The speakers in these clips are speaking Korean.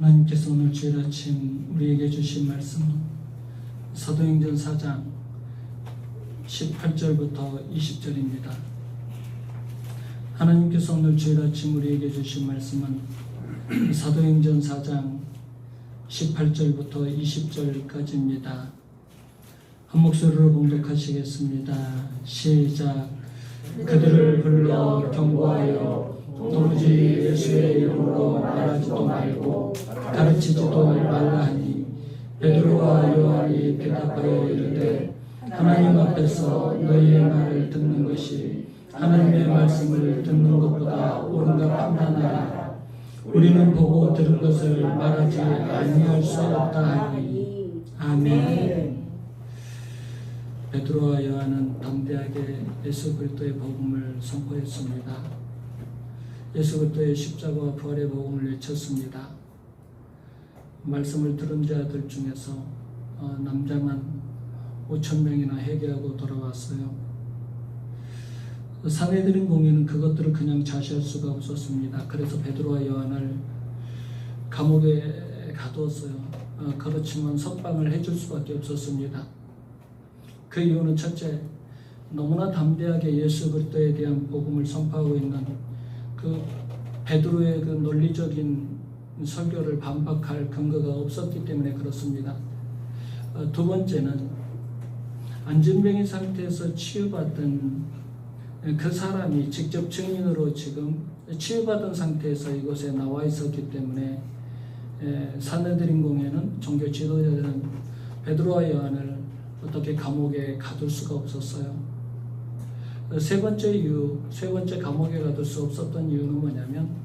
하나님께서 오늘 주일 아침 우리에게 주신 말씀은 사도행전 4장 18절부터 20절입니다. 하나님께서 오늘 주일 아침 우리에게 주신 말씀은 사도행전 4장 18절부터 20절까지입니다. 한 목소리로 봉독하시겠습니다. 시작. 그들을 불러 경고하여 도무지 예수의 이름으로 말하지도 말고 가르치지도 말라 하니 베드로와 요한이 대답하여 이르되 하나님 앞에서 너희의 말을 듣는 것이 하나님의 말씀을 듣는 것보다 옳은가 판단하라. 우리는 보고 들은 것을 말하지 아니할 수 없다 하니. 아멘. 베드로와 요한은 담대하게 예수 그리스도의 복음을 선포했습니다. 예수 그리스도의 십자가와 부활의 복음을 외쳤습니다. 말씀을 들은 자들 중에서 남자만 5,000명이나 회개하고 돌아왔어요. 산헤드린 공회는 그것들을 그냥 좌시할 수가 없었습니다. 그래서 베드로와 요한을 감옥에 가두었어요. 그렇지만 석방을 해줄 수밖에 없었습니다. 그 이유는 첫째, 너무나 담대하게 예수 그리스도에 대한 복음을 선포하고 있는 그 베드로의 그 논리적인 설교를 반박할 근거가 없었기 때문에 그렇습니다. 두 번째는 안진병인 상태에서 치유받은 그 사람이 직접 증인으로 지금 치유받은 상태에서 이곳에 나와 있었기 때문에 산헤드린 공회는 종교 지도자들은 베드로와 요한을 어떻게 감옥에 가둘 수가 없었어요. 세 번째 감옥에 가둘 수 없었던 이유는 뭐냐면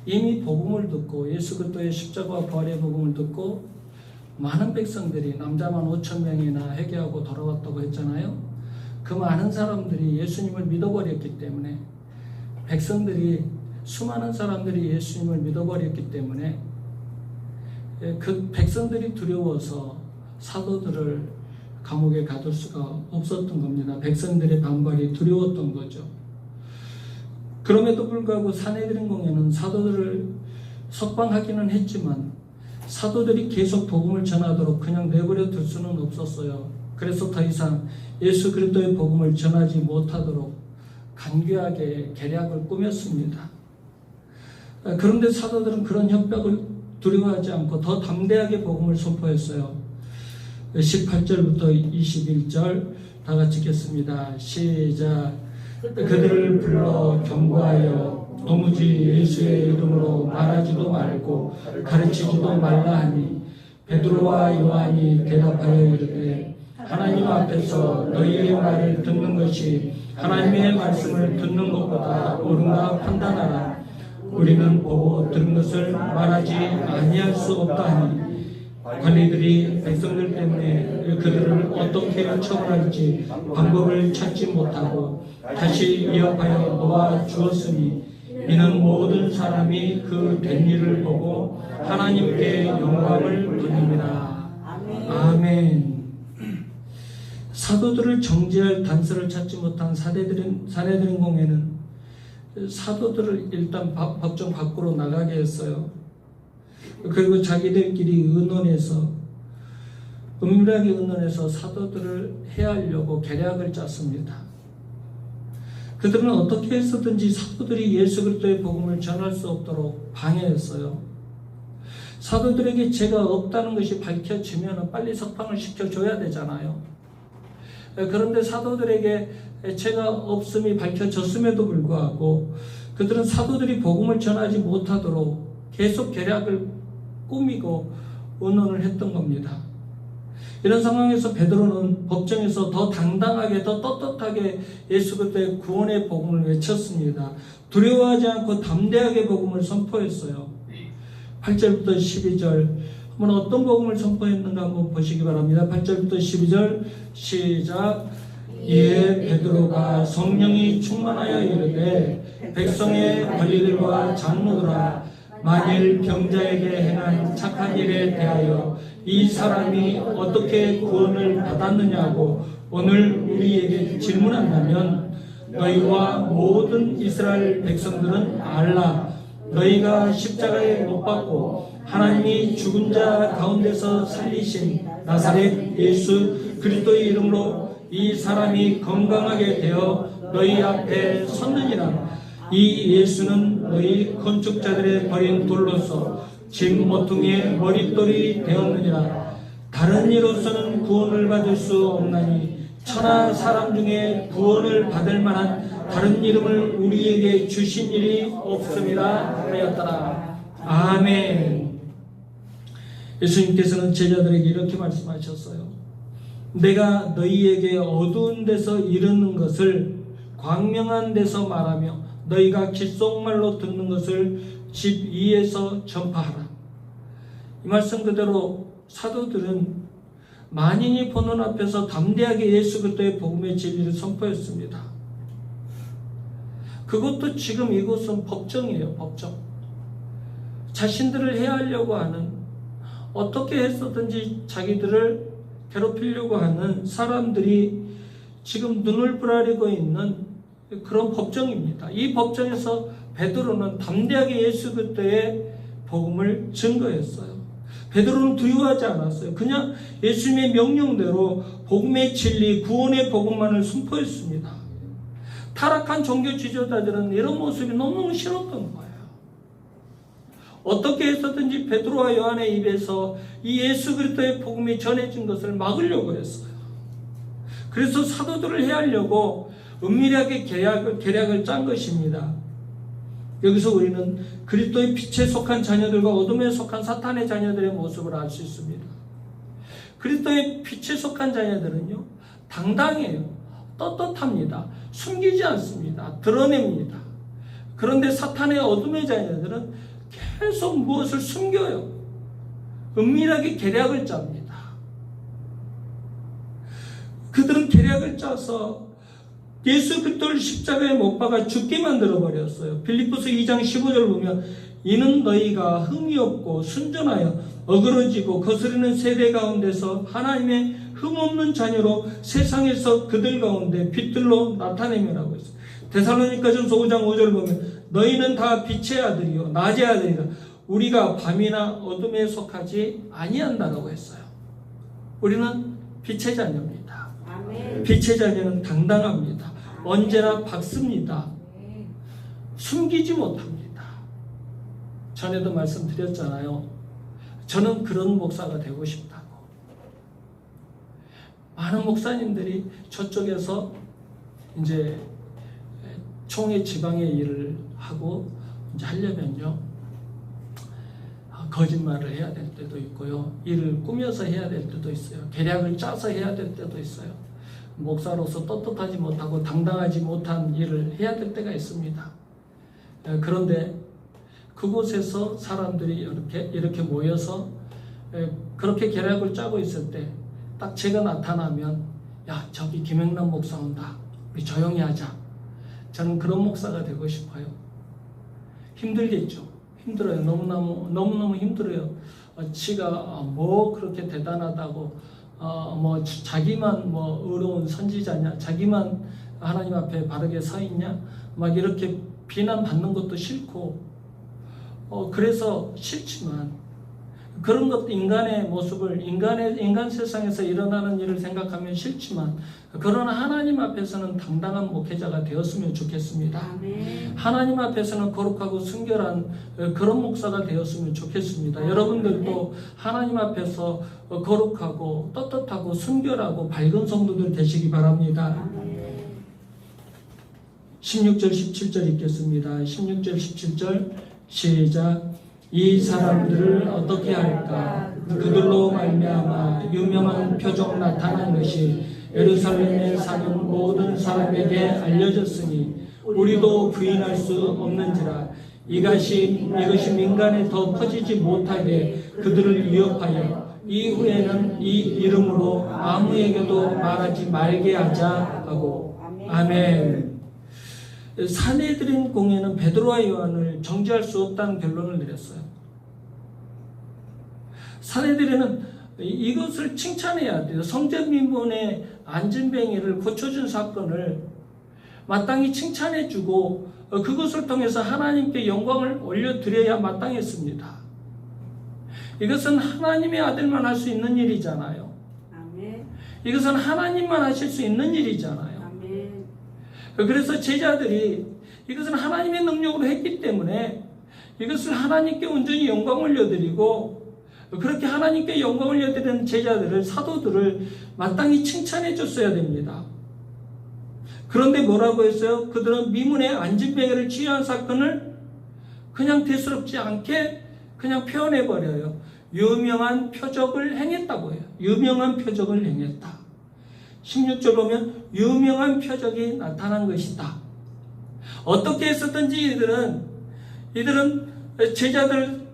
이미 복음을 듣고 예수 그리스도의 십자가와 부활의 복음을 듣고 많은 백성들이 남자만 5,000명이나 회개하고 돌아왔다고 했잖아요. 그 많은 사람들이 예수님을 믿어버렸기 때문에 수많은 사람들이 예수님을 믿어버렸기 때문에 그 백성들이 두려워서 사도들을 감옥에 가둘 수가 없었던 겁니다. 백성들의 반발이 두려웠던 거죠. 그럼에도 불구하고 산헤드린 공회는 사도들을 석방하기는 했지만 사도들이 계속 복음을 전하도록 그냥 내버려 둘 수는 없었어요. 그래서 더 이상 예수 그리스도의 복음을 전하지 못하도록 간교하게 계략을 꾸몄습니다. 그런데 사도들은 그런 협박을 두려워하지 않고 더 담대하게 복음을 선포했어요. 18절부터 21절 다 같이 읽겠습니다. 시작. 그들을 불러 경고하여 도무지 예수의 이름으로 말하지도 말고 가르치지도 말라 하니 베드로와 요한이 대답하여 이르되 하나님 앞에서 너희의 말을 듣는 것이 하나님의 말씀을 듣는 것보다 옳은가 판단하라. 우리는 보고 들은 것을 말하지 아니할 수 없다 하니 관리들이 백성들 때문에 그들을 어떻게 처벌할지 방법을 찾지 못하고 다시 위협하여 놓아 주었으니 이는 모든 사람이 그 된 일을 보고 하나님께 영광을 돌립니다. 아멘. 사도들을 정죄할 단서를 찾지 못한 산헤드린 공회는 사도들을 일단 법정 밖으로 나가게 했어요. 그리고 자기들끼리 은밀하게 의논해서 사도들을 해하려고 계략을 짰습니다. 그들은 어떻게 해서든지 사도들이 예수 그리스도의 복음을 전할 수 없도록 방해했어요. 사도들에게 죄가 없다는 것이 밝혀지면 빨리 석방을 시켜줘야 되잖아요. 그런데 사도들에게 죄가 없음이 밝혀졌음에도 불구하고 그들은 사도들이 복음을 전하지 못하도록 계속 계략을 꾸미고 의논을 했던 겁니다. 이런 상황에서 베드로는 법정에서 더 당당하게 더 떳떳하게 예수 그리스도의 구원의 복음을 외쳤습니다. 두려워하지 않고 담대하게 복음을 선포했어요. 8절부터 12절 한번 어떤 복음을 선포했는가 한번 보시기 바랍니다. 8절부터 12절 시작. 이에 베드로가 성령이 충만하여 이르되 백성의 관리들과 장로들아 만일 병자에게 행한 착한 일에 대하여 이 사람이 어떻게 구원을 받았느냐고 오늘 우리에게 질문한다면 너희와 모든 이스라엘 백성들은 알라. 너희가 십자가에 못 박고 하나님이 죽은 자 가운데서 살리신 나사렛 예수 그리스도의 이름으로 이 사람이 건강하게 되어 너희 앞에 섰느니라. 이 예수는 너희 건축자들의 버린 돌로서 집 모퉁이의 머릿돌이 되었느니라. 다른 이로서는 구원을 받을 수 없나니 천하 사람 중에 구원을 받을 만한 다른 이름을 우리에게 주신 일이 없음이라 하였더라. 아멘. 예수님께서는 제자들에게 이렇게 말씀하셨어요. 내가 너희에게 어두운 데서 이르는 것을 광명한 데서 말하며 너희가 귓속말로 듣는 것을 집 위에서 전파하라. 이 말씀 그대로 사도들은 만인이 보는 앞에서 담대하게 예수 그리스도의 복음의 진리를 선포했습니다. 그것도 지금 이곳은 법정이에요. 법정. 자신들을 해하려고 하는, 어떻게 해서든지 자기들을 괴롭히려고 하는 사람들이 지금 눈을 부라리고 있는 그런 법정입니다. 이 법정에서 베드로는 담대하게 예수 그리스도의 복음을 증거했어요. 베드로는 두려워하지 않았어요. 그냥 예수님의 명령대로 복음의 진리, 구원의 복음만을 선포했습니다. 타락한 종교 지도자들은 이런 모습이 너무너무 싫었던 거예요. 어떻게 해서든지 베드로와 요한의 입에서 이 예수 그리스도의 복음이 전해진 것을 막으려고 했어요. 그래서 사도들을 해하려고 은밀하게 계략을 짠 것입니다. 여기서 우리는 그리스도의 빛에 속한 자녀들과 어둠에 속한 사탄의 자녀들의 모습을 알 수 있습니다. 그리스도의 빛에 속한 자녀들은요, 당당해요. 떳떳합니다. 숨기지 않습니다. 드러냅니다. 그런데 사탄의 어둠의 자녀들은 계속 무엇을 숨겨요. 은밀하게 계략을 짭니다. 그들은 계략을 짜서 예수 그리스도를 십자가에 못 박아 죽게 만들어 버렸어요. 빌립보서 2장 15절 보면 이는 너희가 흠이 없고 순전하여 어그러지고 거스르는 세대 가운데서 하나님의 흠없는 자녀로 세상에서 그들 가운데 빛들로 나타내며라고 했어요. 데살로니가전서 5장 5절 보면 너희는 다 빛의 아들이요 낮의 아들이라 우리가 밤이나 어둠에 속하지 아니한다라고 했어요. 우리는 빛의 자녀입니다. 아멘. 빛의 자녀는 당당합니다. 언제나 밝습니다. 숨기지 못합니다. 전에도 말씀드렸잖아요. 저는 그런 목사가 되고 싶다고. 많은 목사님들이 저쪽에서 이제 총회 지방의 일을 하고 이제 하려면요, 거짓말을 해야 될 때도 있고요, 일을 꾸며서 해야 될 때도 있어요. 계략을 짜서 해야 될 때도 있어요. 목사로서 떳떳하지 못하고 당당하지 못한 일을 해야 될 때가 있습니다. 그런데 그곳에서 사람들이 이렇게 모여서 그렇게 계략을 짜고 있을 때 딱 제가 나타나면 야, 저기 김영남 목사 온다. 우리 조용히 하자. 저는 그런 목사가 되고 싶어요. 힘들겠죠. 힘들어요. 너무너무 힘들어요. 지가 뭐 그렇게 대단하다고 뭐 자기만 뭐 의로운 선지자냐, 자기만 하나님 앞에 바르게 서 있냐, 막 이렇게 비난받는 것도 싫고, 그래서 싫지만 그런 것도 인간의 모습을 인간 세상에서 일어나는 일을 생각하면 싫지만, 그러나 하나님 앞에서는 당당한 목회자가 되었으면 좋겠습니다. 아멘. 하나님 앞에서는 거룩하고 순결한 그런 목사가 되었으면 좋겠습니다. 아멘. 여러분들도 하나님 앞에서 거룩하고 떳떳하고 순결하고 밝은 성도들 되시기 바랍니다. 아멘. 16절 17절 읽겠습니다. 16절 17절 시작. 이 사람들을 어떻게 할까? 그들로 말미암아 유명한 표적 나타난 것이 예루살렘에 사는 모든 사람에게 알려졌으니 우리도 부인할 수 없는지라. 이것이 민간에 더 퍼지지 못하게 그들을 위협하여 이후에는 이 이름으로 아무에게도 말하지 말게 하자 하고. 아멘. 사내들인 공회는 베드로와 요한을 정죄할 수 없다는 결론을 내렸어요. 사내들에는 이것을 칭찬해야 돼요. 성전미문의 안진뱅이를 고쳐준 사건을 마땅히 칭찬해주고 그것을 통해서 하나님께 영광을 올려드려야 마땅했습니다. 이것은 하나님의 아들만 할 수 있는 일이잖아요. 아멘. 이것은 하나님만 하실 수 있는 일이잖아요. 아멘. 그래서 제자들이 이것은 하나님의 능력으로 했기 때문에 이것을 하나님께 온전히 영광 올려드리고, 그렇게 하나님께 영광 올려드리는 제자들을, 사도들을 마땅히 칭찬해 줬어야 됩니다. 그런데 뭐라고 했어요? 그들은 미문의 안진뱅이를 치유한 사건을 그냥 대수롭지 않게 그냥 표현해버려요. 유명한 표적을 행했다고 해요. 유명한 표적을 행했다. 16절 보면 유명한 표적이 나타난 것이다. 어떻게 했었든지 이들은 제자들,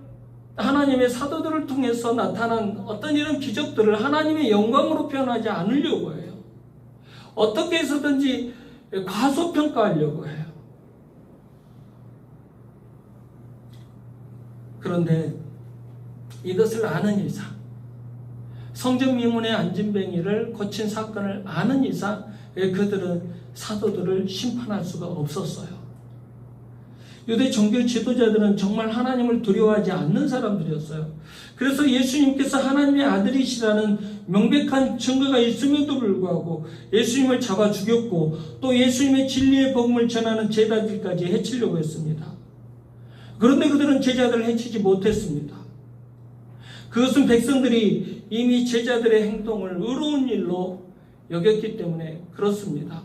하나님의 사도들을 통해서 나타난 어떤 이런 기적들을 하나님의 영광으로 표현하지 않으려고 해요. 어떻게 해서든지 과소평가하려고 해요. 그런데 이것을 아는 이상, 성전 미문의 안진뱅이를 고친 사건을 아는 이상 그들은 사도들을 심판할 수가 없었어요. 유대 종교 지도자들은 정말 하나님을 두려워하지 않는 사람들이었어요. 그래서 예수님께서 하나님의 아들이시라는 명백한 증거가 있음에도 불구하고 예수님을 잡아 죽였고, 또 예수님의 진리의 복음을 전하는 제자들까지 해치려고 했습니다. 그런데 그들은 제자들을 해치지 못했습니다. 그것은 백성들이 이미 제자들의 행동을 의로운 일로 여겼기 때문에 그렇습니다.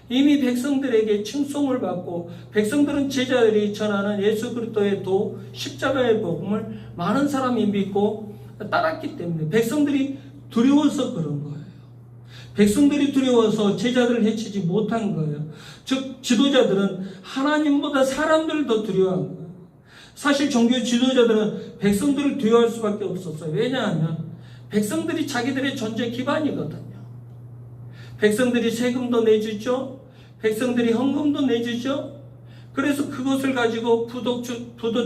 이미 백성들에게 칭송을 받고, 백성들은 제자들이 전하는 예수 그리스도의 도, 십자가의 복음을 많은 사람이 믿고 따랐기 때문에 백성들이 두려워서 그런 거예요. 백성들이 두려워서 제자들을 해치지 못한 거예요. 즉 지도자들은 하나님보다 사람들을 더 두려워한 거예요. 사실 종교 지도자들은 백성들을 두려워할 수밖에 없었어요. 왜냐하면 백성들이 자기들의 존재 기반이거든요. 백성들이 세금도 내주죠. 백성들이 헌금도 내주죠. 그래서 그것을 가지고 부도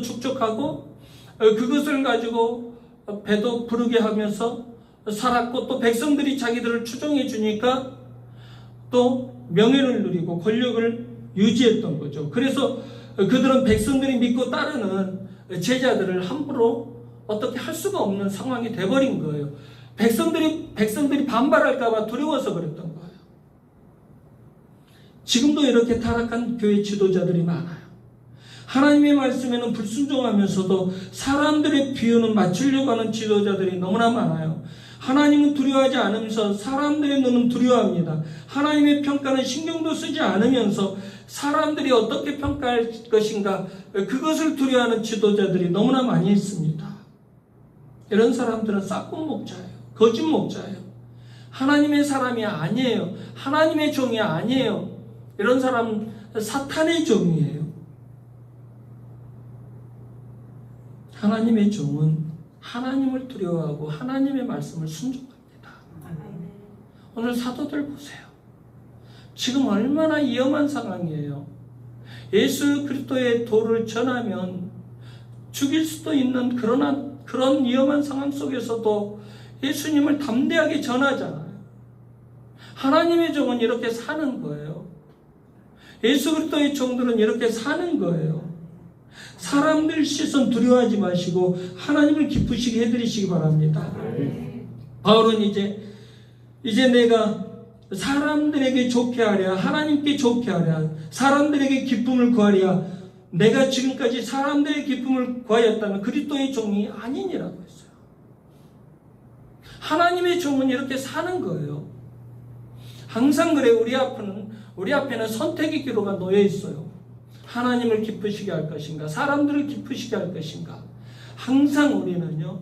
축적하고, 그것을 가지고 배도 부르게 하면서 살았고, 또 백성들이 자기들을 추종해 주니까 또 명예를 누리고 권력을 유지했던 거죠. 그래서 그들은 백성들이 믿고 따르는 제자들을 함부로 어떻게 할 수가 없는 상황이 돼버린 거예요. 백성들이 반발할까봐 두려워서 그랬던 거예요. 지금도 이렇게 타락한 교회 지도자들이 많아요. 하나님의 말씀에는 불순종하면서도 사람들의 비유는 맞추려고 하는 지도자들이 너무나 많아요. 하나님은 두려워하지 않으면서 사람들의 눈은 두려워합니다. 하나님의 평가는 신경도 쓰지 않으면서 사람들이 어떻게 평가할 것인가, 그것을 두려워하는 지도자들이 너무나 많이 있습니다. 이런 사람들은 싹군 목자예요. 거짓 목자예요. 하나님의 사람이 아니에요. 하나님의 종이 아니에요. 이런 사람은 사탄의 종이에요. 하나님의 종은 하나님을 두려워하고 하나님의 말씀을 순종합니다. 오늘 사도들 보세요. 지금 얼마나 위험한 상황이에요. 예수 그리스도의 도를 전하면 죽일 수도 있는 그런 위험한 상황 속에서도 예수님을 담대하게 전하잖아요. 하나님의 종은 이렇게 사는 거예요. 예수 그리스도의 종들은 이렇게 사는 거예요. 사람들 시선 두려워하지 마시고 하나님을 기쁘시게 해드리시기 바랍니다. 바울은 이제 내가 사람들에게 좋게 하랴, 하나님께 좋게 하랴, 사람들에게 기쁨을 구하랴, 내가 지금까지 사람들의 기쁨을 구하였다면 그리스도의 종이 아니니라고 했어요. 하나님의 종은 이렇게 사는 거예요. 항상 그래. 우리 앞에는 선택의 기로가 놓여 있어요. 하나님을 기쁘시게 할 것인가, 사람들을 기쁘시게 할 것인가. 항상 우리는요,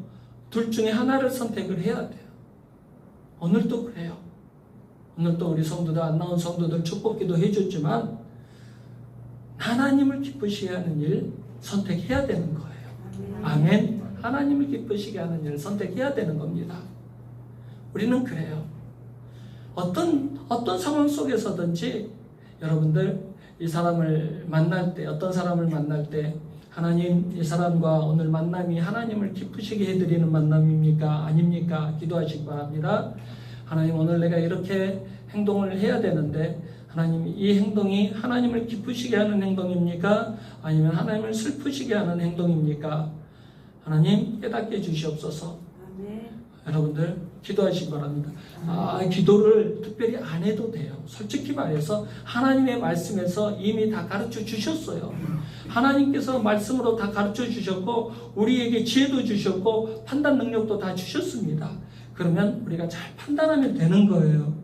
둘 중에 하나를 선택을 해야 돼요. 오늘도 그래요. 오늘도 우리 성도들, 안 나온 성도들 축복기도 해줬지만 하나님을 기쁘시게 하는 일 선택해야 되는 거예요. 아멘. 하나님을 기쁘시게 하는 일을 선택해야 되는 겁니다. 우리는 그래요. 어떤 상황 속에서든지 여러분들 이 사람을 만날 때, 어떤 사람을 만날 때 하나님, 이 사람과 오늘 만남이 하나님을 기쁘시게 해드리는 만남입니까? 아닙니까? 기도하시기 바랍니다. 하나님, 오늘 내가 이렇게 행동을 해야 되는데 하나님, 이 행동이 하나님을 기쁘시게 하는 행동입니까? 아니면 하나님을 슬프시게 하는 행동입니까? 하나님 깨닫게 해주시옵소서. 여러분들 기도하시기 바랍니다. 기도를 특별히 안 해도 돼요. 솔직히 말해서 하나님의 말씀에서 이미 다 가르쳐 주셨어요. 하나님께서 말씀으로 다 가르쳐 주셨고 우리에게 지혜도 주셨고 판단 능력도 다 주셨습니다. 그러면 우리가 잘 판단하면 되는 거예요.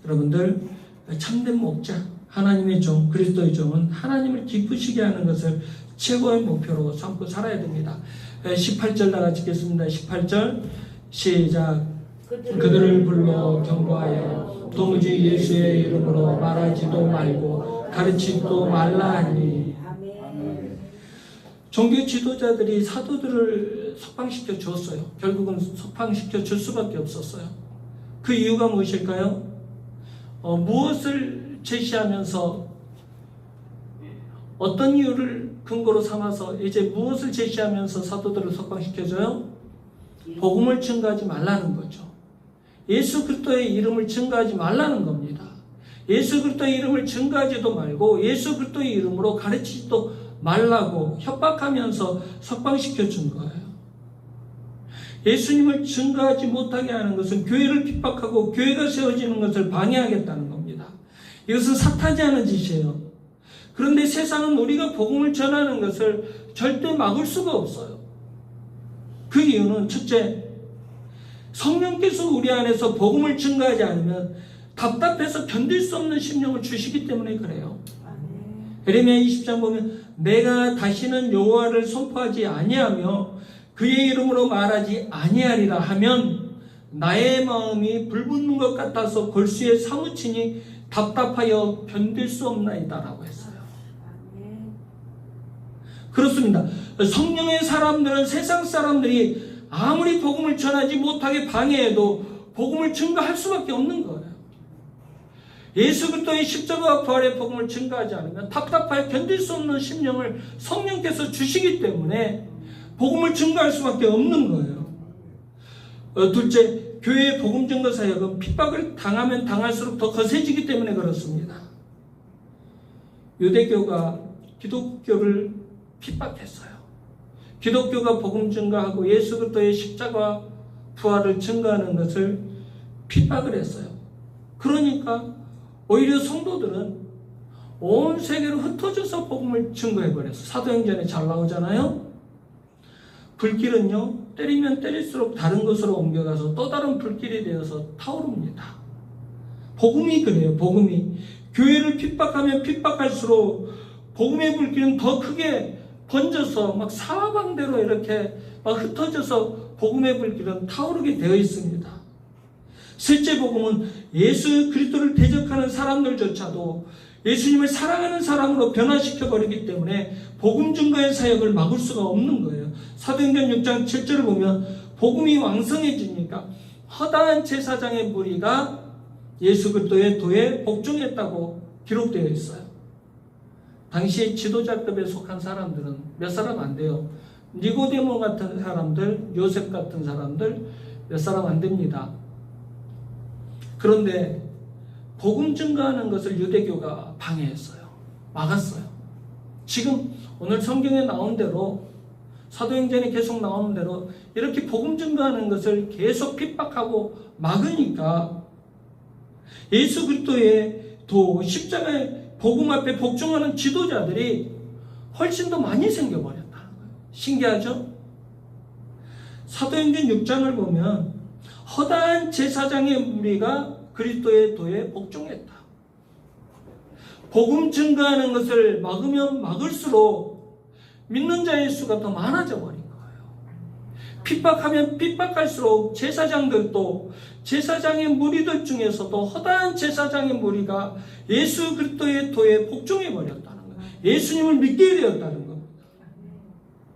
여러분들, 참된 목자, 하나님의 종, 그리스도의 종은 하나님을 기쁘시게 하는 것을 최고의 목표로 삼고 살아야 됩니다. 18절 다 같이 읽겠습니다. 18절 시작. 그들을 불러 경고하여 도무지 예수의 이름으로 말하지도 말고 가르치지도 말라 하니. 종교 지도자들이 사도들을 석방시켜 주었어요. 결국은 석방시켜 줄 수밖에 없었어요. 그 이유가 무엇일까요? 무엇을 제시하면서 어떤 이유를 근거로 삼아서 이제 무엇을 제시하면서 사도들을 석방시켜줘요? 복음을 증거하지 말라는 거죠. 예수 그리스도의 이름을 증거하지 말라는 겁니다. 예수 그리스도의 이름을 증거하지도 말고 예수 그리스도의 이름으로 가르치지도 말라고 협박하면서 석방시켜 준 거예요. 예수님을 증거하지 못하게 하는 것은 교회를 핍박하고 교회가 세워지는 것을 방해하겠다는 겁니다. 이것은 사탄이 하는 짓이에요. 그런데 세상은 우리가 복음을 전하는 것을 절대 막을 수가 없어요. 그 이유는 첫째, 성령께서 우리 안에서 복음을 증거하지 않으면 답답해서 견딜 수 없는 심령을 주시기 때문에 그래요. 예레미야 20장 보면 내가 다시는 여호와를 선포하지 아니하며 그의 이름으로 말하지 아니하리라 하면 나의 마음이 불붙는 것 같아서 골수에 사무치니 답답하여 견딜 수 없나이다라고 했어요. 그렇습니다. 성령의 사람들은 세상 사람들이 아무리 복음을 전하지 못하게 방해해도 복음을 증거할 수밖에 없는 거예요. 예수 그리스도의 십자가와 부활의 복음을 증거하지 않으면 답답하여 견딜 수 없는 심령을 성령께서 주시기 때문에 복음을 증거할 수밖에 없는 거예요. 둘째, 교회의 복음 증거 사역은 핍박을 당하면 당할수록 더 거세지기 때문에 그렇습니다. 유대교가 기독교를 핍박했어요. 기독교가 복음 증거하고 예수 그리스도의 십자가와 부활을 증거하는 것을 핍박을 했어요. 그러니까 오히려 성도들은 온 세계로 흩어져서 복음을 증거해버렸어요. 사도행전에 잘 나오잖아요. 불길은요, 때리면 때릴수록 다른 곳으로 옮겨가서 또 다른 불길이 되어서 타오릅니다. 복음이 그래요. 복음이 교회를 핍박하면 핍박할수록 복음의 불길은 더 크게 번져서 막 사방대로 이렇게 막 흩어져서 복음의 불길은 타오르게 되어 있습니다. 셋째 복음은 예수 그리스도를 대적하는 사람들조차도 예수님을 사랑하는 사람으로 변화시켜버리기 때문에 복음 증거의 사역을 막을 수가 없는 거예요. 사도행전 6장 7절을 보면 복음이 왕성해지니까 허다한 제사장의 무리가 예수 그리스도의 도에 복종했다고 기록되어 있어요. 당시 지도자급에 속한 사람들은 몇 사람 안 돼요. 니고데모 같은 사람들, 요셉 같은 사람들 몇 사람 안 됩니다. 그런데 복음 증거하는 것을 유대교가 방해했어요. 막았어요. 지금 오늘 성경에 나온 대로 사도행전에 계속 나오는 대로 이렇게 복음 증거하는 것을 계속 핍박하고 막으니까 예수 그리스도의 도 십자가의 복음 앞에 복종하는 지도자들이 훨씬 더 많이 생겨버렸다는 거예요. 신기하죠? 사도행전 6장을 보면 허다한 제사장의 무리가 그리스도의 도에 복종했다. 복음 증거하는 것을 막으면 막을수록 믿는 자의 수가 더 많아져 버린 거예요. 핍박하면 핍박할수록 제사장들도 제사장의 무리들 중에서도 허다한 제사장의 무리가 예수 그리스도의 도에 복종해 버렸다는 거예요. 예수님을 믿게 되었다는 겁니다.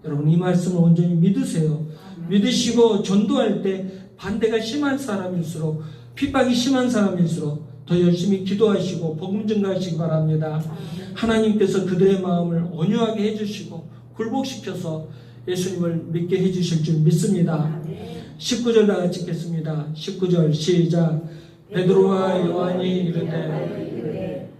여러분 이 말씀을 온전히 믿으세요. 믿으시고 전도할 때 반대가 심한 사람일수록 핍박이 심한 사람일수록 더 열심히 기도하시고 복음 증거하시기 바랍니다. 하나님께서 그들의 마음을 온유하게 해주시고 굴복시켜서 예수님을 믿게 해주실 줄 믿습니다. 19절 다 같이 읽겠습니다. 19절 시작. 베드로와 요한이 이르되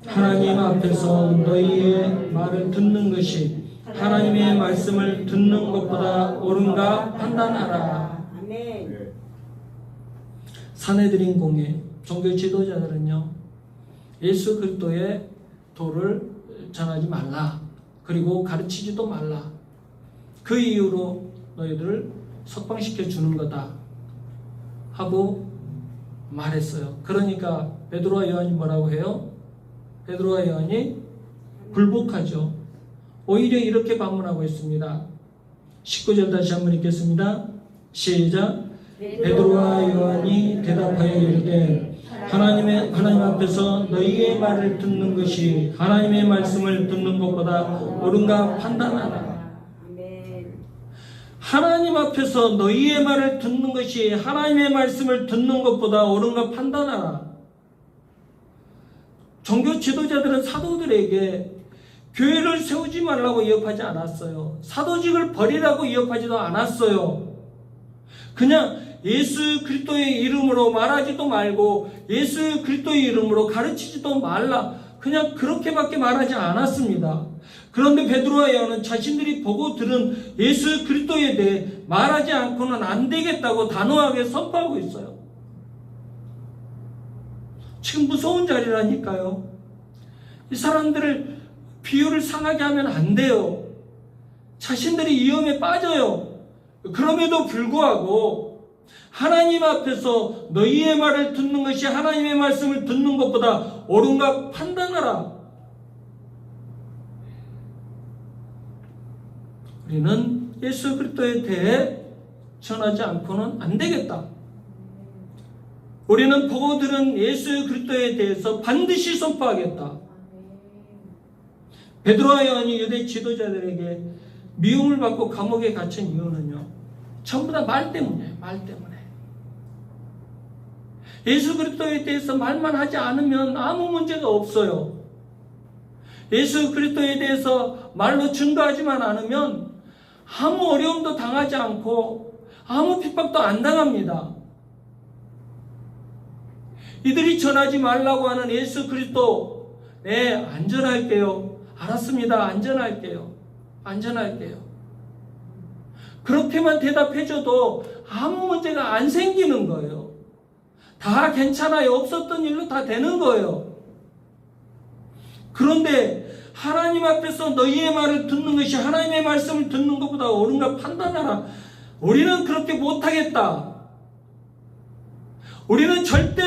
하나님 앞에서 너희의 말을 듣는 것이 하나님의 말씀을 듣는 것보다 옳은가 판단하라. 아멘. 사내들인 공예 종교 지도자들은요, 예수 그리스도의 도를 전하지 말라, 그리고 가르치지도 말라, 그 이유로 너희들을 석방시켜 주는 거다 하고 말했어요. 그러니까 베드로와 요한이 뭐라고 해요? 베드로와 요한이 불복하죠. 오히려 이렇게 반문하고 있습니다. 19절 다시 한번 읽겠습니다. 시작. 베드로와 요한이 대답하여 이르되 하나님 앞에서 너희의 말을 듣는 것이 하나님의 말씀을 듣는 것보다 옳은가 판단하라. 아멘. 하나님 앞에서 너희의 말을 듣는 것이 하나님의 말씀을 듣는 것보다 옳은가 판단하라. 종교 지도자들은 사도들에게 교회를 세우지 말라고 위협하지 않았어요. 사도직을 버리라고 위협하지도 않았어요. 그냥 예수 그리스도의 이름으로 말하지도 말고 예수 그리스도의 이름으로 가르치지도 말라, 그냥 그렇게밖에 말하지 않았습니다. 그런데 베드로와 요한은 자신들이 보고 들은 예수 그리스도에 대해 말하지 않고는 안 되겠다고 단호하게 선포하고 있어요. 지금 무서운 자리라니까요. 이 사람들을 비유를 상하게 하면 안 돼요. 자신들이 위험에 빠져요. 그럼에도 불구하고 하나님 앞에서 너희의 말을 듣는 것이 하나님의 말씀을 듣는 것보다 옳은가 판단하라. 우리는 예수 그리스도에 대해 전하지 않고는 안 되겠다. 우리는 보고 들은 예수 그리스도에 대해서 반드시 선포하겠다. 베드로와 요한이 유대 지도자들에게 미움을 받고 감옥에 갇힌 이유는요, 전부 다 말 때문이에요. 말 때문에. 예수 그리스도에 대해서 말만 하지 않으면 아무 문제가 없어요. 예수 그리스도에 대해서 말로 증거하지만 않으면 아무 어려움도 당하지 않고 아무 핍박도 안 당합니다. 이들이 전하지 말라고 하는 예수 그리스도, 네, 안전할게요. 알았습니다. 안전할게요. 안전할게요. 그렇게만 대답해줘도 아무 문제가 안 생기는 거예요. 다 괜찮아요. 없었던 일로 다 되는 거예요. 그런데 하나님 앞에서 너희의 말을 듣는 것이 하나님의 말씀을 듣는 것보다 옳은가 판단하라. 우리는 그렇게 못하겠다. 우리는 절대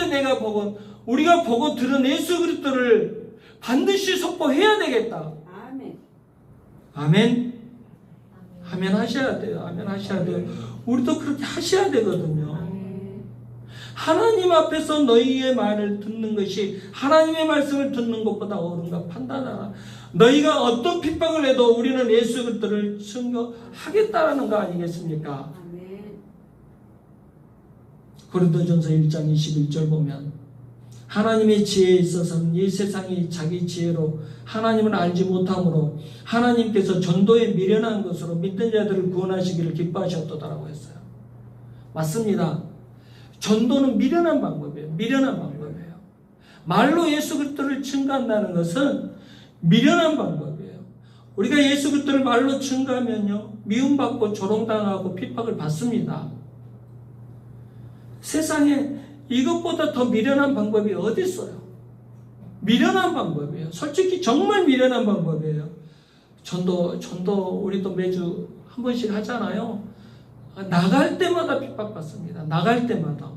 우리가 보고 들은 예수 그리스도를 반드시 선포해야 되겠다. 아멘. 아멘. 아멘 하셔야 돼요. 아멘 하셔야 돼요. 우리도 그렇게 하셔야 되거든요. 아멘. 하나님 앞에서 너희의 말을 듣는 것이 하나님의 말씀을 듣는 것보다 옳은가 판단하라. 너희가 어떤 핍박을 해도 우리는 예수 그리스도를 증거하겠다라는 거 아니겠습니까? 아멘. 고린도전서 1장 21절 보면 하나님의 지혜에 있어서는 이 세상이 자기 지혜로 하나님을 알지 못함으로 하나님께서 전도에 미련한 것으로 믿는 자들을 구원하시기를 기뻐하셨다라고 했어요. 맞습니다. 전도는 미련한 방법이에요. 미련한 방법이에요. 말로 예수 그리스도를 증거한다는 것은 미련한 방법이에요. 우리가 예수 그리스도를 말로 증거하면요, 미움받고 조롱당하고 핍박을 받습니다. 세상에 이것보다 더 미련한 방법이 어디 있어요? 미련한 방법이에요. 솔직히 정말 미련한 방법이에요. 전도 우리도 매주 한 번씩 하잖아요. 나갈 때마다 핍박받습니다. 나갈 때마다.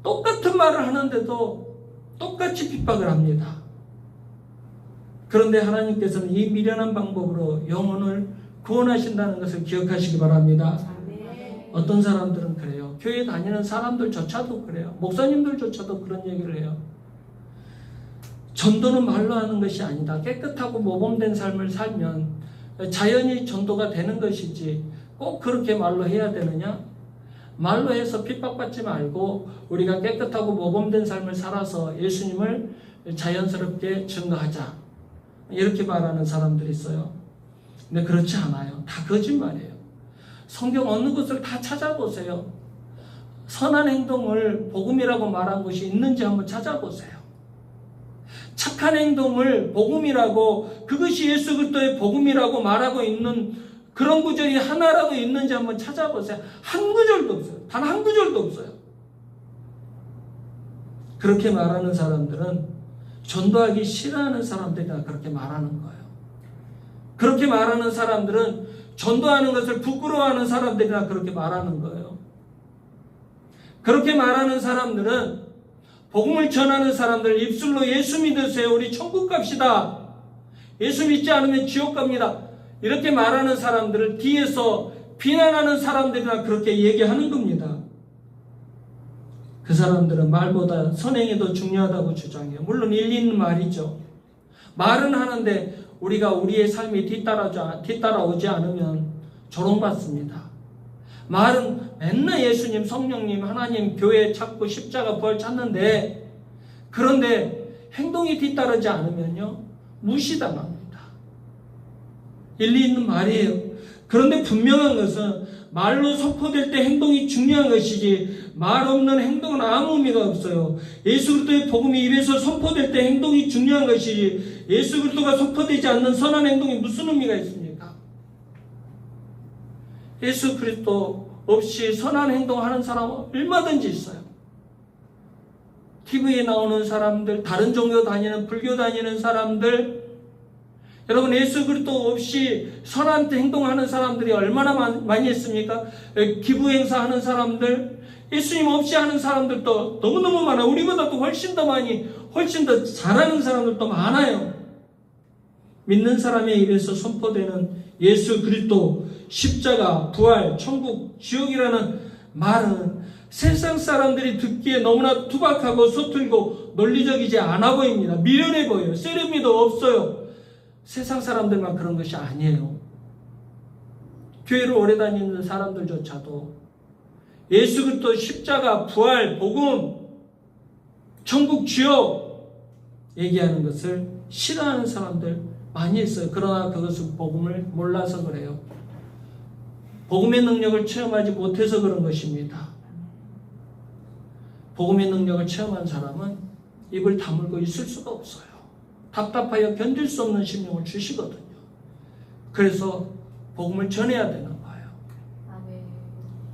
똑같은 말을 하는데도 똑같이 핍박을 합니다. 그런데 하나님께서는 이 미련한 방법으로 영혼을 구원하신다는 것을 기억하시기 바랍니다. 어떤 사람들은 그래요. 교회 다니는 사람들조차도 그래요. 목사님들조차도 그런 얘기를 해요. 전도는 말로 하는 것이 아니다. 깨끗하고 모범된 삶을 살면 자연히 전도가 되는 것이지 꼭 그렇게 말로 해야 되느냐? 말로 해서 핍박받지 말고 우리가 깨끗하고 모범된 삶을 살아서 예수님을 자연스럽게 증거하자. 이렇게 말하는 사람들이 있어요. 근데 그렇지 않아요. 다 거짓말이에요. 성경 어느 것을 다 찾아보세요. 선한 행동을 복음이라고 말한 것이 있는지 한번 찾아보세요. 첫 착한 행동을 복음이라고, 그것이 예수 그리스도의 복음이라고 말하고 있는 그런 구절이 하나라도 있는지 한번 찾아보세요. 한 구절도 없어요. 단 한 구절도 없어요. 그렇게 말하는 사람들은 전도하기 싫어하는 사람들이나 그렇게 말하는 거예요. 그렇게 말하는 사람들은 전도하는 것을 부끄러워하는 사람들이나 그렇게 말하는 거예요. 그렇게 말하는 사람들은 복음을 전하는 사람들 입술로 예수 믿으세요. 우리 천국 갑시다. 예수 믿지 않으면 지옥 갑니다. 이렇게 말하는 사람들을 뒤에서 비난하는 사람들이나 그렇게 얘기하는 겁니다. 그 사람들은 말보다 선행이 더 중요하다고 주장해요. 물론 일리 있는 말이죠. 말은 하는데 우리가 우리의 삶이 뒤따라오지 않으면 조롱받습니다. 말은 맨날 예수님, 성령님, 하나님, 교회 찾고 십자가 부활 찾는데, 그런데 행동이 뒤따르지 않으면요 무시당합니다. 일리 있는 말이에요. 그런데 분명한 것은 말로 선포될 때 행동이 중요한 것이지 말 없는 행동은 아무 의미가 없어요. 예수 그리스도의 복음이 입에서 선포될 때 행동이 중요한 것이지 예수 그리스도가 선포되지 않는 선한 행동이 무슨 의미가 있습니까? 예수 그리스도 없이 선한 행동하는 사람은 얼마든지 있어요. TV에 나오는 사람들, 다른 종교 다니는, 불교 다니는 사람들, 여러분 예수 그리스도 없이 선한 행동하는 사람들이 얼마나 많이 있습니까? 기부 행사하는 사람들, 예수님 없이 하는 사람들도 너무너무 많아요. 우리보다도 훨씬 더 많이, 훨씬 더 잘하는 사람들도 많아요. 믿는 사람의 입에서 선포되는 예수 그리스도, 십자가, 부활, 천국, 지옥이라는 말은 세상 사람들이 듣기에 너무나 투박하고 서툴고 논리적이지 않아 보입니다. 미련해 보여요. 세련미도 없어요. 세상 사람들만 그런 것이 아니에요. 교회를 오래 다니는 사람들조차도 예수 그리스도 십자가, 부활, 복음, 천국, 지옥 얘기하는 것을 싫어하는 사람들 많이 있어요. 그러나 그것은 복음을 몰라서 그래요. 복음의 능력을 체험하지 못해서 그런 것입니다. 복음의 능력을 체험한 사람은 입을 다물고 있을 수가 없어요. 답답하여 견딜 수 없는 심령을 주시거든요. 그래서 복음을 전해야 되는 거예요.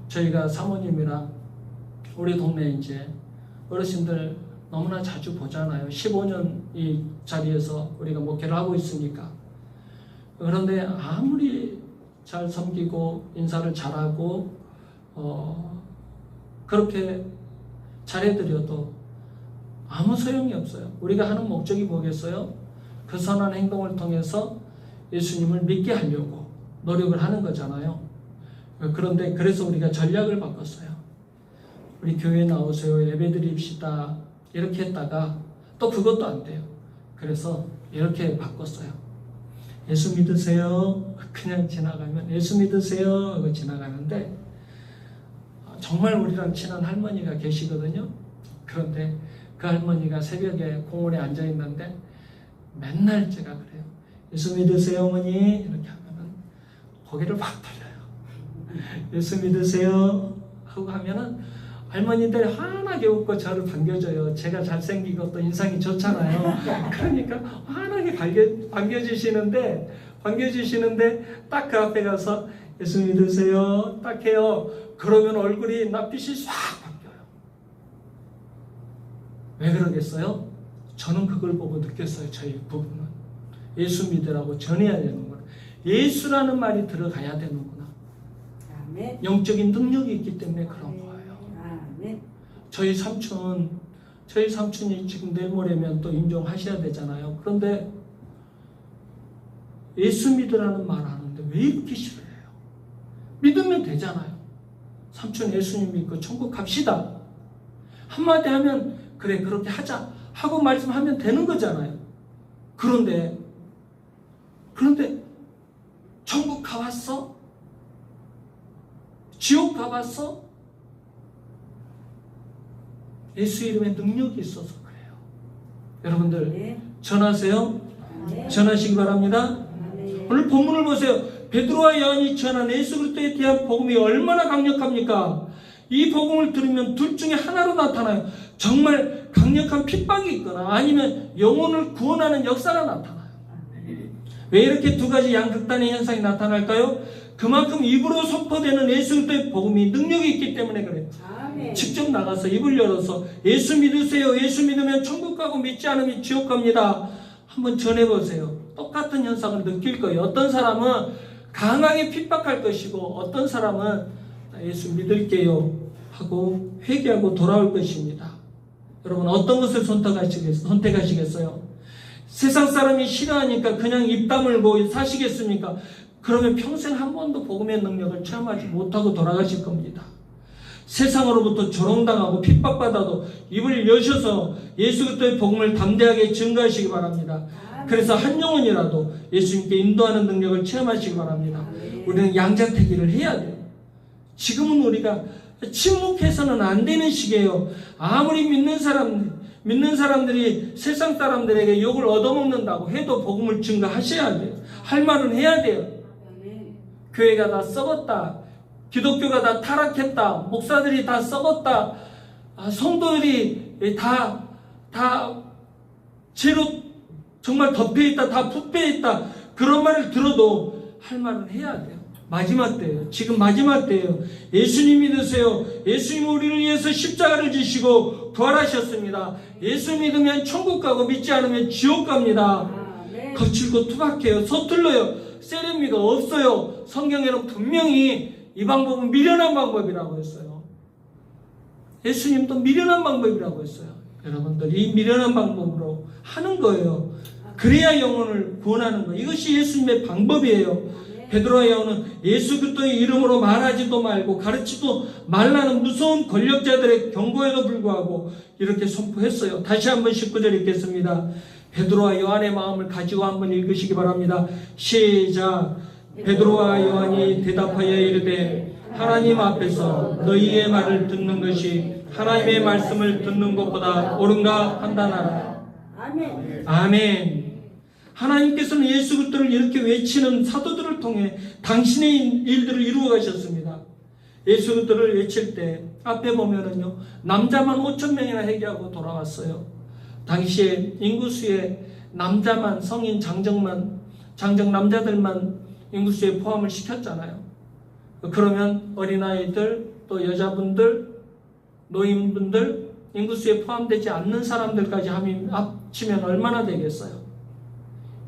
저희가 사모님이랑 우리 동네 이제 어르신들 너무나 자주 보잖아요. 15년 이 자리에서 우리가 목회를 하고 있으니까. 그런데 아무리 잘 섬기고 인사를 잘하고 그렇게 잘해드려도 아무 소용이 없어요. 우리가 하는 목적이 뭐겠어요? 그 선한 행동을 통해서 예수님을 믿게 하려고 노력을 하는 거잖아요. 그런데 그래서 우리가 전략을 바꿨어요. 우리 교회에 나오세요. 예배드립시다. 이렇게 했다가 또 그것도 안 돼요. 그래서 이렇게 바꿨어요. 예수 믿으세요. 그냥 지나가면 예수 믿으세요 하고 지나가는데 정말 우리랑 친한 할머니가 계시거든요. 그런데 그 할머니가 새벽에 공원에 앉아 있는데 맨날 제가 그래요. 예수 믿으세요 어머니 이렇게 하면은 고개를 확 돌려요. 예수 믿으세요 하고 하면은 할머니들이 환하게 웃고 저를 반겨줘요. 제가 잘생기고 또 인상이 좋잖아요. 그러니까 환하게 반겨주시는데 딱 그 앞에 가서 예수 믿으세요 딱 해요. 그러면 얼굴이 낯빛이 싹 바뀌어요. 왜 그러겠어요? 저는 그걸 보고 느꼈어요. 저희 부부는 예수 믿으라고 전해야 되는구나. 예수라는 말이 들어가야 되는구나. 아멘. 영적인 능력이 있기 때문에 그런 거예요. 아멘. 저희 삼촌이 지금 내일 모레면 또 임종하셔야 되잖아요. 그런데 예수 믿으라는 말 하는데 왜 이렇게 싫어해요? 믿으면 되잖아요. 삼촌 예수님 믿고 천국 갑시다. 한마디 하면 그래 그렇게 하자 하고 말씀하면 되는 거잖아요. 그런데 천국 가봤어? 지옥 가봤어? 예수 이름에 능력이 있어서 그래요. 여러분들 네. 전하세요. 네. 전하시기 바랍니다. 네. 오늘 본문을 보세요. 베드로와 요한이 전한 예수 그리스도에 대한 복음이 얼마나 강력합니까? 이 복음을 들으면 둘 중에 하나로 나타나요. 정말 강력한 핍박이 있거나 아니면 영혼을 구원하는 역사가 나타나요. 왜 이렇게 두 가지 양극단의 현상이 나타날까요? 그만큼 입으로 선포되는 예수 그리스도의 복음이 능력이 있기 때문에 그래요. 직접 나가서 입을 열어서 예수 믿으세요. 예수 믿으면 천국 가고 믿지 않으면 지옥 갑니다. 한번 전해보세요. 똑같은 현상을 느낄 거예요. 어떤 사람은 강하게 핍박할 것이고 어떤 사람은 예수 믿을게요 하고 회개하고 돌아올 것입니다. 여러분 어떤 것을 선택하시겠어요? 세상 사람이 싫어하니까 그냥 입 다물고 사시겠습니까? 그러면 평생 한 번도 복음의 능력을 체험하지 못하고 돌아가실 겁니다. 세상으로부터 조롱당하고 핍박받아도 입을 여셔서 예수 그리스도의 복음을 담대하게 증거하시기 바랍니다. 그래서 한 영혼이라도 예수님께 인도하는 능력을 체험하시기 바랍니다. 우리는 양자택일을 해야 돼요. 지금은 우리가 침묵해서는 안 되는 시기예요. 아무리 믿는 사람들이 세상 사람들에게 욕을 얻어먹는다고 해도 복음을 증거하셔야 돼요. 할 말은 해야 돼요. 교회가 다 썩었다. 기독교가 다 타락했다. 목사들이 다 썩었다. 성도들이 다 죄로 정말 덮여있다. 다 부패했다. 그런 말을 들어도 할 말은 해야 돼요. 마지막 때예요. 지금 마지막 때예요. 예수님 믿으세요. 예수님 우리를 위해서 십자가를 지시고 부활하셨습니다. 예수 믿으면 천국 가고 믿지 않으면 지옥 갑니다. 거칠고 투박해요. 서툴러요. 세련미가 없어요. 성경에는 분명히 이 방법은 미련한 방법이라고 했어요. 예수님도 미련한 방법이라고 했어요. 여러분들 이 미련한 방법으로 하는 거예요. 그래야 영혼을 구원하는 거예요. 이것이 예수님의 방법이에요. 베드로와 요한은 예수 그리스도의 이름으로 말하지도 말고 가르치도 말라는 무서운 권력자들의 경고에도 불구하고 이렇게 선포했어요. 다시 한번 19절 읽겠습니다. 베드로와 요한의 마음을 가지고 한번 읽으시기 바랍니다. 시작. 베드로와 요한이 대답하여 이르되 하나님 앞에서 너희의 말을 듣는 것이 하나님의 말씀을 듣는 것보다 옳은가 판단하라. 아멘. 아멘. 하나님께서는 예수 그리스도를 이렇게 외치는 사도들을 통해 당신의 일들을 이루어 가셨습니다. 예수 그리스도를 외칠 때 앞에 보면은요 남자만 5,000명이나 회개하고 돌아왔어요. 당시에 인구수에 남자만 성인 장정 남자들만 인구수에 포함을 시켰잖아요. 그러면 어린아이들 또 여자분들 노인분들 인구수에 포함되지 않는 사람들까지 합치면 얼마나 되겠어요?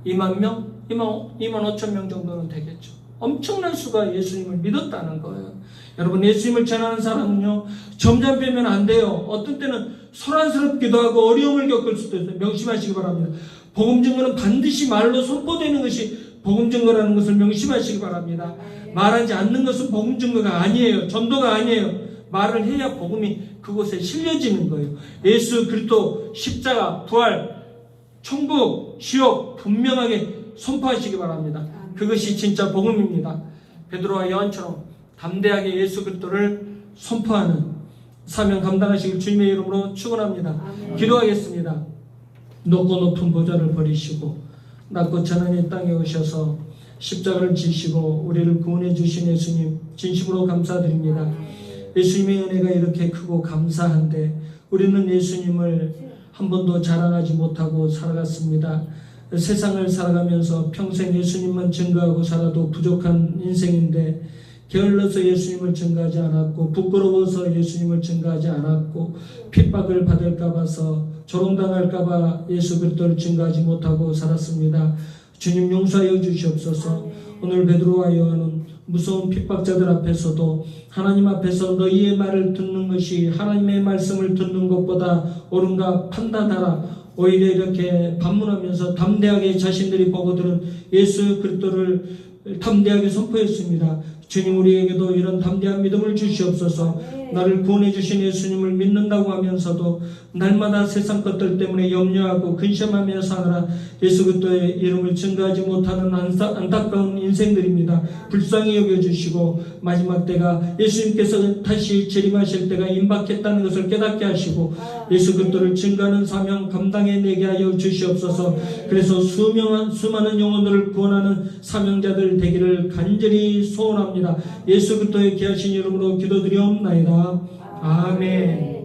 2만 명? 2만 5천 명 정도는 되겠죠. 엄청난 수가 예수님을 믿었다는 거예요. 여러분 예수님을 전하는 사람은요 점잖으면 안 돼요. 어떤 때는 소란스럽기도 하고 어려움을 겪을 수도 있어요. 명심하시기 바랍니다. 복음 증거는 반드시 말로 선포되는 것이 복음 증거라는 것을 명심하시기 바랍니다. 말하지 않는 것은 복음 증거가 아니에요. 전도가 아니에요. 말을 해야 복음이 그곳에 실려지는 거예요. 예수 그리스도 십자가 부활 천국 지옥 분명하게 선포하시기 바랍니다. 그것이 진짜 복음입니다. 베드로와 요한처럼 담대하게 예수 그리스도를 선포하는 사명 감당하시길 주님의 이름으로 축원합니다. 기도하겠습니다. 높고 높은 보좌를 버리시고 낮고 천한의 땅에 오셔서 십자가를 지시고 우리를 구원해 주신 예수님 진심으로 감사드립니다. 예수님의 은혜가 이렇게 크고 감사한데 우리는 예수님을 한 번도 자랑하지 못하고 살아갔습니다. 세상을 살아가면서 평생 예수님만 증거하고 살아도 부족한 인생인데 게을러서 예수님을 증거하지 않았고 부끄러워서 예수님을 증거하지 않았고 핍박을 받을까 봐서 조롱당할까 봐 예수 그리스도를 증거하지 못하고 살았습니다. 주님 용서하여 주시옵소서. 오늘 베드로와 요한은 무서운 핍박자들 앞에서도 하나님 앞에서 너희의 말을 듣는 것이 하나님의 말씀을 듣는 것보다 옳은가 판단하라. 오히려 이렇게 반문하면서 담대하게 자신들이 보고 들은 예수 그리스도를 담대하게 선포했습니다. 주님 우리에게도 이런 담대한 믿음을 주시옵소서. 나를 구원해 주신 예수님을 믿는다고 하면서도 날마다 세상 것들 때문에 염려하고 근심하며 사느라 예수 그리스도의 이름을 증거하지 못하는 안타까운 인생들입니다. 불쌍히 여겨주시고 마지막 때가 예수님께서 다시 재림하실 때가 임박했다는 것을 깨닫게 하시고 예수 그리스도를 증거하는 사명 감당해내게 하여 주시옵소서. 그래서 수많은 영혼들을 구원하는 사명자들 되기를 간절히 소원합니다. 축복합니다. 예수 그리스도의 귀하신 이름으로 기도드리옵나이다. 아멘.